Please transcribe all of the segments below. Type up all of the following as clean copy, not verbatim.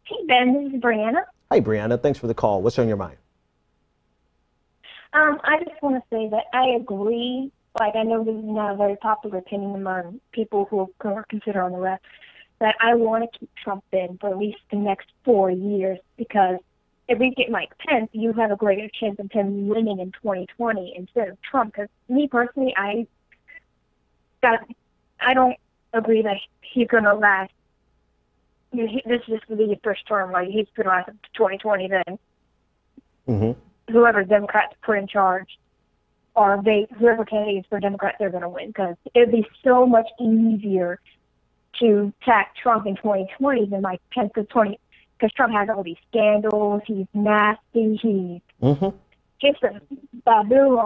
Hey, Ben, this is Brianna. Hi, Brianna. Thanks for the call. What's on your mind? I just want to say that I agree. Like, I know this is not a very popular opinion among people who are considered on the left, that I want to keep Trump in for at least the next 4 years, because if we get Mike Pence, you have a greater chance of him winning in 2020 instead of Trump. Because me personally, I don't agree that he's going to last. This is just the first term. Like, he's going to last up to 2020 then. Mm-hmm. Whoever Democrats put in charge, or whoever candidates for Democrats, they're going to win, because it'd be so much easier to attack Trump in 2020 than Mike Pence, because Trump has all these scandals. He's nasty. He's just a baboon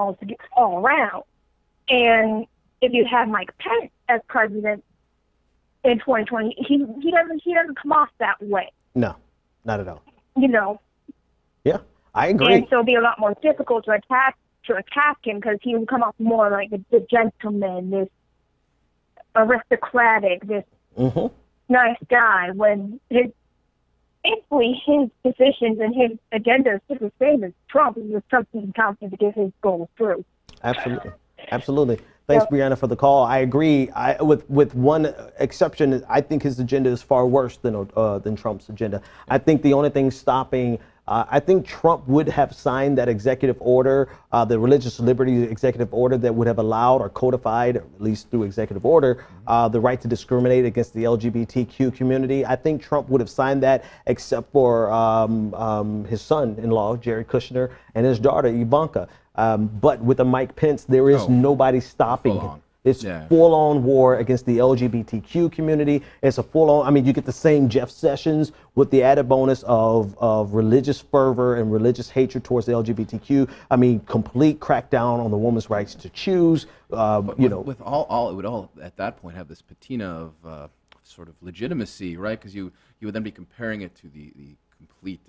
all around. And if you have Mike Pence as president in 2020, he doesn't come off that way. No, not at all. You know. Yeah, I agree. And so it'll be a lot more difficult to attack him, because he will come off more like the gentleman, this aristocratic, this nice guy, when basically his positions and his agenda is just the same as Trump. It's just Trump isn't confident to get his goals through. Absolutely. Absolutely. Thanks, Brianna, for the call. I agree. With one exception, I think his agenda is far worse than Trump's agenda. I think the only thing stopping, I think Trump would have signed that executive order, the religious liberty executive order that would have allowed or codified, at least through executive order, the right to discriminate against the LGBTQ community. I think Trump would have signed that, except for his son-in-law, Jared Kushner, and his daughter, Ivanka. But with the Mike Pence, there is nobody stopping him. It's full-on war against the LGBTQ community. It's a full-on, I mean, you get the same Jeff Sessions with the added bonus of religious fervor and religious hatred towards the LGBTQ. I mean, complete crackdown on the woman's rights to choose. You know, with all, it would all at that point have this patina of sort of legitimacy, right? Because you would then be comparing it to the complete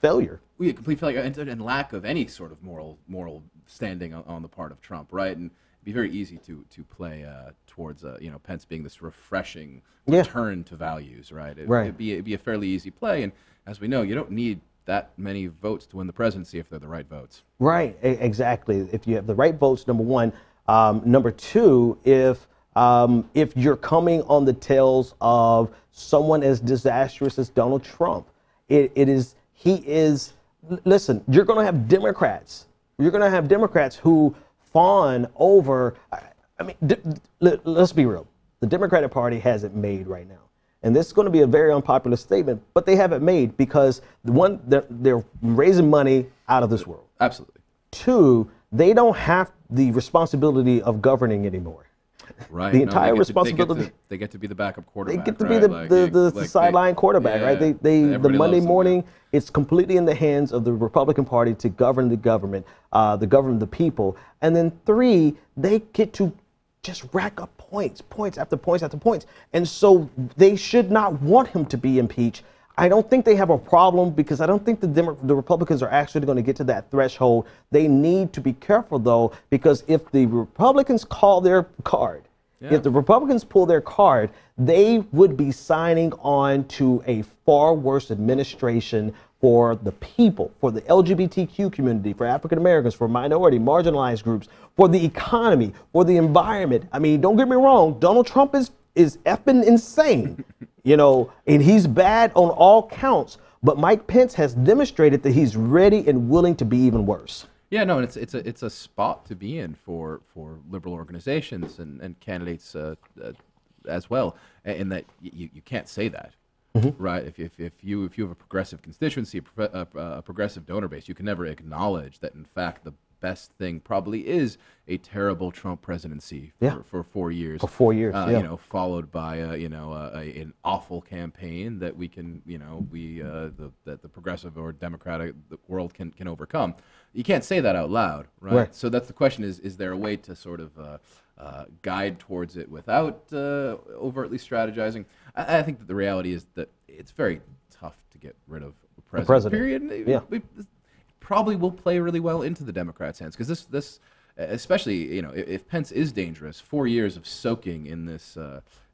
failure. Complete failure and lack of any sort of moral standing on the part of Trump, right? And it'd be very easy to play towards Pence being this refreshing return to values, right? It'd be a fairly easy play, and as we know, you don't need that many votes to win the presidency if they're the right votes. Right, exactly. If you have the right votes, number one. Number two, if you're coming on the tails of someone as disastrous as Donald Trump, he is, listen, you're going to have Democrats. You're going to have Democrats who fawn over, I mean, let's be real. The Democratic Party has it made right now. And this is going to be a very unpopular statement, but they have it made because, one, they're raising money out of this world. Absolutely. Two, they don't have the responsibility of governing anymore. Right. The entire responsibility. They get to be the backup quarterback. They get to be the sideline quarterback, right? The Monday morning, it's completely in the hands of the Republican Party to govern the government, govern the people. And then three, they get to just rack up points after points after points. And so they should not want him to be impeached. I don't think they have a problem, because I don't think the Republicans are actually going to get to that threshold. They need to be careful, though, because if the Republicans call their card, if the Republicans pull their card, they would be signing on to a far worse administration for the people, for the LGBTQ community, for African Americans, for minority, marginalized groups, for the economy, for the environment. I mean, don't get me wrong, Donald Trump is effing insane, you know, and he's bad on all counts. But Mike Pence has demonstrated that he's ready and willing to be even worse. Yeah, no, and it's a spot to be in for liberal organizations and candidates as well, in that you can't say that. Right? If you have a progressive constituency, a progressive donor base, you can never acknowledge that in fact the best thing probably is a terrible Trump presidency for 4 years. For 4 years, you know, followed by an awful campaign that we can, that the progressive or democratic world can overcome. You can't say that out loud, right? So that's the question: is there a way to sort of guide towards it without overtly strategizing? I think that the reality is that it's very tough to get rid of the president. Period. Yeah. Probably will play really well into the Democrats' hands, because this, especially if Pence is dangerous, 4 years of soaking in this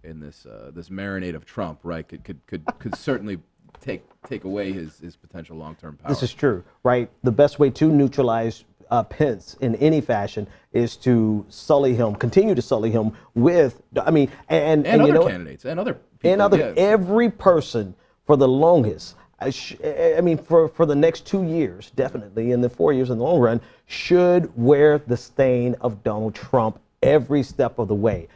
marinade of Trump, right, could certainly take away his potential long-term power. This is true, right? The best way to neutralize Pence in any fashion is to sully him, continue to sully him with, I mean, and other you know candidates and other people, every person for the longest. I mean, for the next 2 years, definitely, and the 4 years in the long run, should wear the stain of Donald Trump every step of the way.